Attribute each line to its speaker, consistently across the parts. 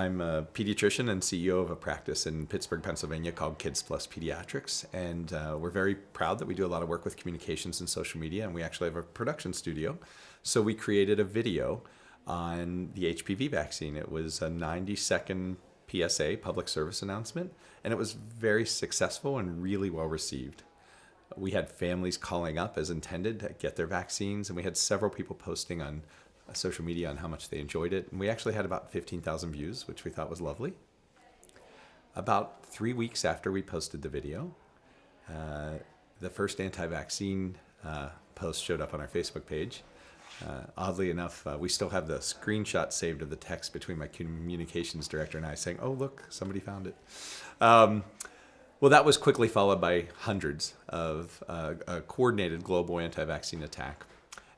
Speaker 1: I'm a pediatrician and CEO of a practice in Pittsburgh, Pennsylvania called Plus Pediatrics. And we're very proud that we do a lot of work with communications and social media. And we actually have a production studio. So we created a video on the HPV vaccine. It was a 90-second PSA, public service announcement. And it was very successful and really well received. We had families calling up as intended to get their vaccines. And we had several people posting on social media on how much they enjoyed it. And we actually had about 15,000 views, which we thought was lovely. About 3 weeks after we posted the video, the first anti-vaccine post showed up on our Facebook page. Oddly enough, we still have the screenshot saved of the text between my communications director and I saying, "Oh, look, somebody found it." Well, that was quickly followed by hundreds of a coordinated global anti-vaccine attack.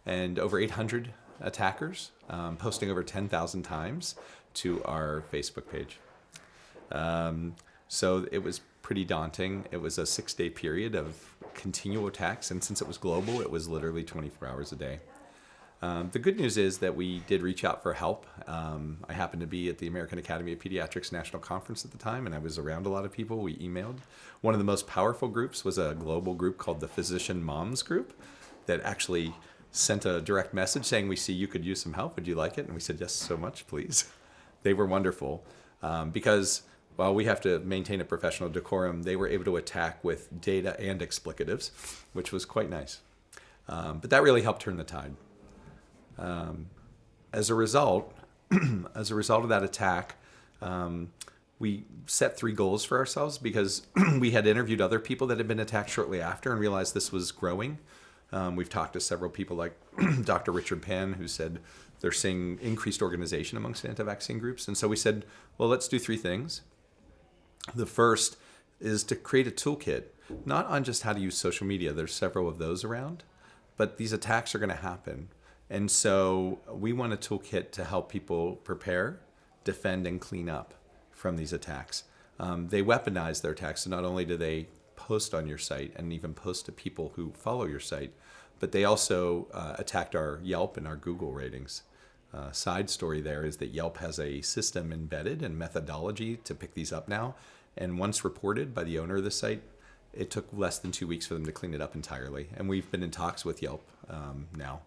Speaker 1: And over 800 attackers, posting over 10,000 times to our Facebook page. So it was pretty daunting. It was a 6-day period of continual attacks, and since it was global, it was literally 24 hours a day. The good news is that we did reach out for help. I happened to be at the American Academy of Pediatrics National Conference at the time, and I was around a lot of people. We emailed. One of the most powerful groups was a global group called the Physician Moms Group that actually sent a direct message saying, "We see you could use some help. Would you like it?" And we said, "Yes, so much, please." They were wonderful because while we have to maintain a professional decorum, they were able to attack with data and explicatives, which was quite nice. But that really helped turn the tide. As a result of that attack, we set 3 goals for ourselves because we had interviewed other people that had been attacked shortly after and realized this was growing. We've talked to several people like Dr. Richard Pan, who said they're seeing increased organization amongst anti-vaccine groups. And so we said, well, let's do 3 things. The first is to create a toolkit, not on just how to use social media. There's several of those around, but these attacks are going to happen. And so we want a toolkit to help people prepare, defend, and clean up from these attacks. They weaponize their attacks. So not only do they post on your site and even post to people who follow your site, but they also attacked our Yelp and our Google ratings. Side story there is that Yelp has a system embedded and methodology to pick these up now. And once reported by the owner of the site, it took less than 2 weeks for them to clean it up entirely. And we've been in talks with Yelp now,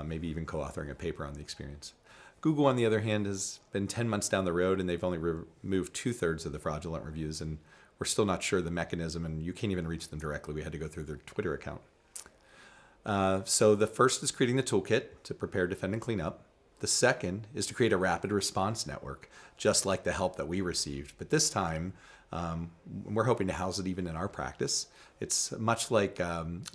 Speaker 1: maybe even co-authoring a paper on the experience. Google, on the other hand, has been 10 months down the road, and they've only removed 2/3 of the fraudulent reviews. And we're still not sure the mechanism, and you can't even reach them directly. We had to go through their Twitter account. So the first is creating the toolkit to prepare, defend, and clean up. The second is to create a rapid response network, just like the help that we received. But this time, we're hoping to house it even in our practice. It's much like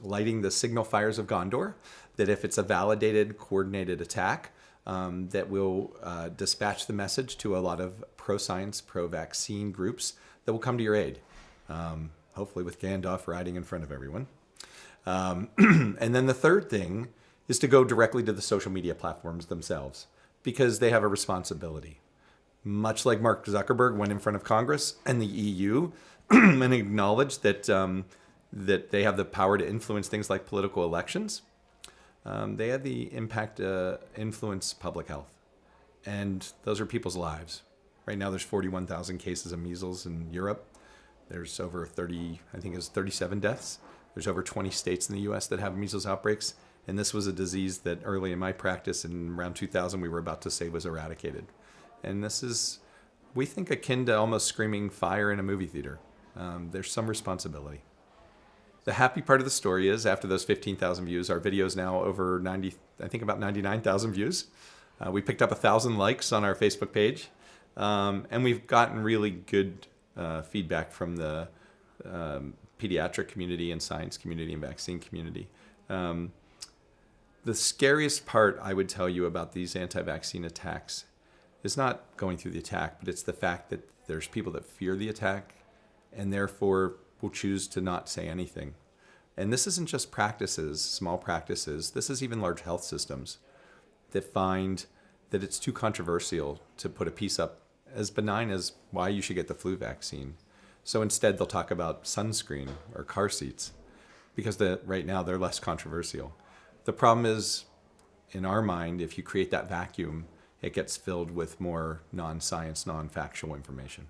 Speaker 1: lighting the signal fires of Gondor, that if it's a validated, coordinated attack, that we'll dispatch the message to a lot of pro-science, pro-vaccine groups that will come to your aid, hopefully with Gandalf riding in front of everyone. And then the third thing is to go directly to the social media platforms themselves, because they have a responsibility. Much like Mark Zuckerberg went in front of Congress and the EU and acknowledged that that they have the power to influence things like political elections, they have the impact to influence public health. And those are people's lives. Right now there's 41,000 cases of measles in Europe. There's over 37 deaths. There's over 20 states in the US that have measles outbreaks. And this was a disease that early in my practice in around 2000 we were about to say was eradicated. And this is, we think, akin to almost screaming fire in a movie theater. There's some responsibility. The happy part of the story is after those 15,000 views, our video is now over about 99,000 views. We picked up 1,000 likes on our Facebook page. And we've gotten really good feedback from the pediatric community and science community and vaccine community. The scariest part I would tell you about these anti-vaccine attacks is not going through the attack, but it's the fact that there's people that fear the attack and therefore will choose to not say anything. And this isn't just practices, small practices. This is even large health systems that find that it's too controversial to put a piece up as benign as why you should get the flu vaccine. So instead, they'll talk about sunscreen or car seats because right now they're less controversial. The problem is, in our mind, if you create that vacuum, it gets filled with more non-science, non-factual information.